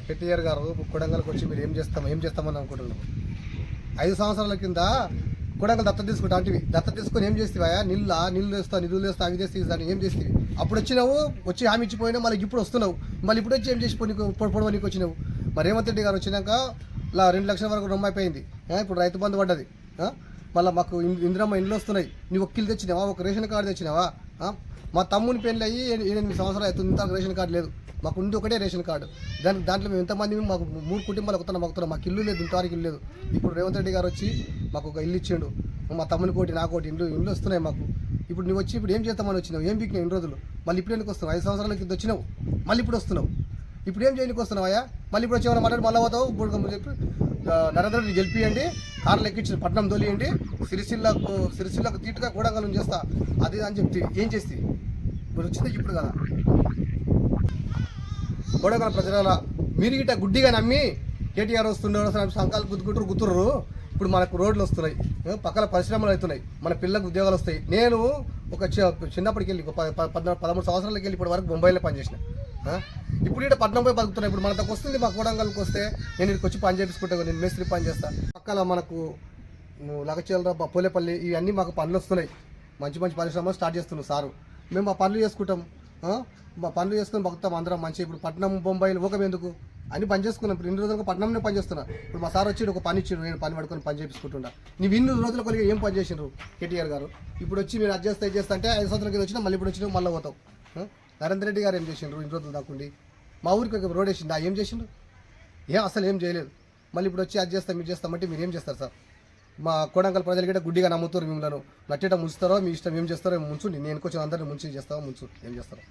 కేటీఆర్ గారు కొడంగల్కి వచ్చి మీరు ఏం చేస్తామని అనుకుంటున్నారు? 5 సంవత్సరాల కింద కొడంగల్ దత్తత తీసుకుంటా అంటివి. దత్తత తీసుకొని ఏం చేస్తావా? నిధులు వేస్తా అవి చేస్తే దాన్ని ఏం చేస్తావి? అప్పుడు వచ్చినావు, వచ్చి హామీ ఇచ్చిపోయినావు, మళ్ళీ ఇప్పుడు వస్తున్నావు, మళ్ళీ ఇప్పుడు వచ్చి ఏం చేసి పొడవనికి వచ్చినావు? మరి రేవంత్ రెడ్డి గారు వచ్చినాక 2 లక్షల వరకు రుణం అయిపోయింది. ఇప్పుడు రైతు బంధు పడ్డది. మళ్ళీ మాకు ఇందిరమ్మ ఇండ్లు వస్తున్నాయి. నువ్వు ఒక కిల్ తెచ్చినావా? ఒక రేషన్ కార్డు తెచ్చినావా? మా తమ్ముని పెళ్ళి అయ్యి 8 సంవత్సరాలు అవుతుంది, ఇంత రేషన్ కార్డు లేదు. మాకు ఉంది ఒకటే రేషన్ కార్డు. దాంట్లో మేము ఎంతమంది, మాకు 3 కుటుంబాలు ఒకతున్నాం. మాకు ఇల్లు లేదు, ఇంతవరకు ఇల్లు లేదు. ఇప్పుడు రేవంత్ రెడ్డి గారు వచ్చి మాకు ఒక ఇల్లు ఇచ్చిండు. మా తమ్ముని కోటి నాకోటి ఇండ్లు వస్తున్నాయి మాకు. ఇప్పుడు నువ్వు వచ్చి ఇప్పుడు ఏం చేస్తామని వచ్చినావు? ఏం పీకినావు ఇన్ని రోజులు? మళ్ళీ ఇప్పుడు ఎందుకు వస్తున్నావు? 5 సంవత్సరాల కింద వచ్చినావు, మళ్ళీ ఇప్పుడు వస్తున్నావు. ఇప్పుడు ఏం చేయడానికి వస్తున్నావా? మళ్ళీ ఇప్పుడు వచ్చేవాళ్ళు మాట్లాడి మళ్ళీ పోతావు. ఇప్పుడు చెప్పి నరేంద్ర రెడ్డి గెలిపియండి, కార్లు ఎక్కించి పట్నం తోలియండి, సిరిసిల్లకు తీటుగా కూడంగల్ చేస్తా అది అని చెప్తే ఏం చేస్తే ఇప్పుడు వచ్చింది ఇప్పుడు కదా. కొడంగల్ ప్రజల మీరు గిట్ట గుడ్డిగా నమ్మి కేటీఆర్ వస్తున్నారు, సంకాలు గుర్తుర్రు. ఇప్పుడు మనకు రోడ్లు వస్తున్నాయి, పక్కన పరిశ్రమలు అవుతున్నాయి, మన పిల్లలకు ఉద్యోగాలు వస్తాయి. నేను ఒక చిన్నప్పటికి వెళ్ళి 13 సంవత్సరాలకి వెళ్ళి ఇప్పటి వరకు ముంబైలో పనిచేసిన. ఇప్పుడు ఇక్కడ పట్నం పోయి బతుకుతున్నాయి. ఇప్పుడు మనకు వస్తుంది, మా కొడంగల్కి వస్తే నేను ఇక్కడికి వచ్చి పని చేపించుకుంటాను, నేను మేస్త్రి పని చేస్తాను. పక్కన మనకు లగచీల పోలేపల్లి ఇవన్నీ మాకు పనులు వస్తున్నాయి. మంచి పరిశ్రమలు స్టార్ట్ చేస్తున్నాం సారు. మేము మా పనులు చేసుకుంటాం, మా పనులు చేసుకుని బతుకుతాం అందరం మంచి. ఇప్పుడు పట్నం బొంబాయిలు ఊకం ఎందుకు అన్ని పని చేసుకున్నాం. ఇప్పుడు 2 రోజులకు పట్నంలో పని చేస్తున్నా. ఇప్పుడు మా సార్ వచ్చి ఒక పని ఇచ్చిండు, నేను పని పడుకొని పని చేపించుకుంటున్నా. నీవు 2 రోజుల కొలిగా ఏం పని చేసిండ్రు కేటీఆర్ గారు? ఇప్పుడు వచ్చి మీరు అది చేస్తా అంటే 5 సంవత్సరాల కింద వచ్చినా మళ్ళీ ఇప్పుడు వచ్చినా మళ్ళీ పోతావు. నరేంద్ర రెడ్డి గారు ఏం చేసిండ్రు 2 రోజులు దాకుండి? మా ఊరికి ఒక రోడ్ వేసిండు, ఏం చేసిండ్రు? అసలు ఏం చేయలేదు. మళ్ళీ ఇప్పుడు వచ్చి అది చేస్తాం మీరు చేస్తామంటే మీరు ఏం చేస్తారు సార్? మా కొడంగల్ ప్రజలు కూడా గుడ్డిగా నమ్ముతారు మిమ్మల్ని. నచ్చేట ముంచుతారో మీ ఇష్టం, ఏం చేస్తారో ముంచండి. నేను కొంచెం అందరిని ముంచి చేస్తావో ముంచు, ఏం చేస్తారో.